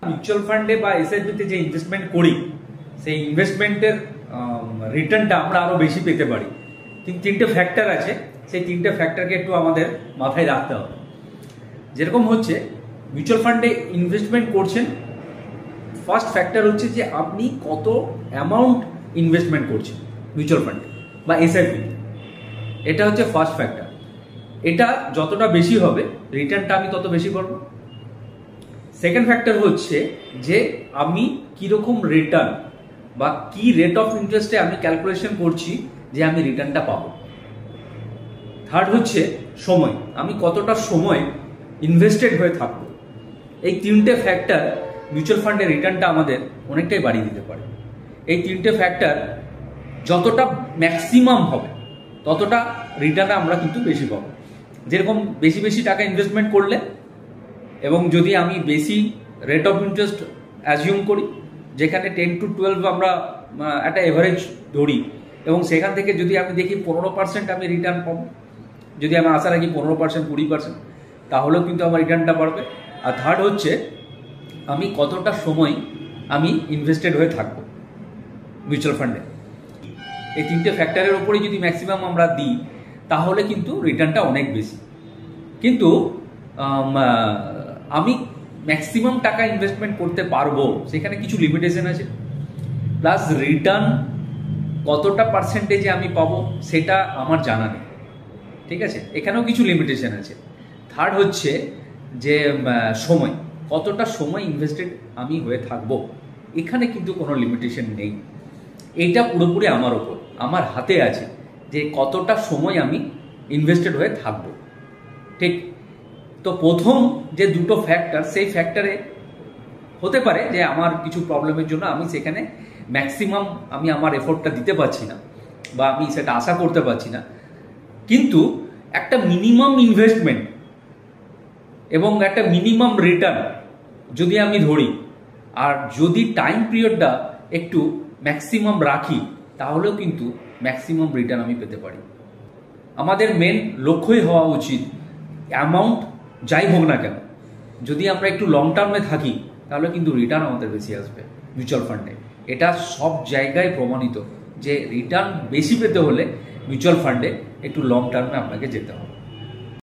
Mutual ফান্ডে বা এসআইপিতে যে ইনভেস্টমেন্ট করি সেই ইনভেস্টমেন্টের রিটার্নটা আমরা আরো বেশি পেতে পারি, কিন্তু তিনটে ফ্যাক্টর আছে, সেই তিনটে ফ্যাক্টরকে একটু আমাদের মাথায় রাখতে হবে। যেরকম হচ্ছে মিউচুয়াল ফান্ডে ইনভেস্টমেন্ট করছেন, ফার্স্ট ফ্যাক্টর হচ্ছে যে আপনি কত অ্যামাউন্ট ইনভেস্টমেন্ট করছেন মিউচুয়াল ফান্ডে বা এসআইপি, এটা হচ্ছে ফার্স্ট ফ্যাক্টর। এটা যতটা বেশি হবে রিটার্নটা আমি তত বেশি পাবো। সেকেন্ড ফ্যাক্টর হচ্ছে যে আমি কিরকম রিটার্ন বা কি রেট অফ ইন্টারেস্টে আমি ক্যালকুলেশন করছি যে আমি রিটার্নটা পাবো। থার্ড হচ্ছে সময়, আমি কতটা সময় ইনভেস্টেড হয়ে থাকবো। এই তিনটে ফ্যাক্টর মিউচুয়াল ফান্ডের রিটার্নটা আমাদের অনেকটাই বাড়িয়ে দিতে পারে। এই তিনটে ফ্যাক্টর যতটা ম্যাক্সিমাম হবে ততটা রিটার্ন আমরা কিন্তু বেশি পাবো। যেরকম বেশি বেশি টাকা ইনভেস্টমেন্ট করলে এবং যদি আমি বেশি রেট অফ ইন্টারেস্ট অ্যাজিউম করি, যেখানে 10 to 12 আমরা একটা এভারেজ ধরি, এবং সেখান থেকে যদি আমি দেখি 15% আমি রিটার্ন পাবো, যদি আমি আশা রাখি 15%, 20%, তাহলেও কিন্তু আমার রিটার্নটা বাড়বে। আর থার্ড হচ্ছে আমি কতটা সময় আমি ইনভেস্টেড হয়ে থাকবো মিউচুয়াল ফান্ডে। এই তিনটে ফ্যাক্টরের উপরে যদি ম্যাক্সিমাম আমরা দিই তাহলে কিন্তু রিটার্নটা অনেক বেশি। কিন্তু আমি ম্যাক্সিমাম টাকা ইনভেস্টমেন্ট করতে পারবো, সেখানে কিছু লিমিটেশন আছে। প্লাস রিটার্ন কতটা পার্সেন্টেজে আমি পাবো সেটা আমার জানা নেই, ঠিক আছে, এখানেও কিছু লিমিটেশন আছে। থার্ড হচ্ছে যে সময়, কতটা সময় ইনভেস্টেড আমি হয়ে থাকবো, এখানে কিন্তু কোনো লিমিটেশন নেই। এইটা পুরোপুরি আমার ওপর, আমার হাতে আছে যে কতটা সময় আমি ইনভেস্টেড হয়ে থাকবো, ঠিক। তো প্রথম যে দুটো ফ্যাক্টর, সেই ফ্যাক্টরে হতে পারে যে আমার কিছু প্রবলেমের জন্য আমি সেখানে ম্যাক্সিমাম আমি আমার এফোর্টটা দিতে পারছি না বা আমি সেটা আশা করতে পারছি না। কিন্তু একটা মিনিমাম ইনভেস্টমেন্ট এবং একটা মিনিমাম রিটার্ন যদি আমি ধরি, আর যদি টাইম পিরিয়ডটা একটু ম্যাক্সিমাম রাখি, তাহলেও কিন্তু ম্যাক্সিমাম রিটার্ন আমি পেতে পারি। আমাদের মেন লক্ষ্যই হওয়া উচিত অ্যামাউন্ট যাই হোক না কেন, যদি আমরা একটু লং টার্মে থাকি তাহলে কিন্তু রিটার্ন আমাদের বেশি আসবে মিউচুয়াল ফান্ডে। এটা সব জায়গায় প্রমাণিত যে রিটার্ন বেশি পেতে হলে মিউচুয়াল ফান্ডে একটু লং টার্মে আপনাকে যেতে হবে।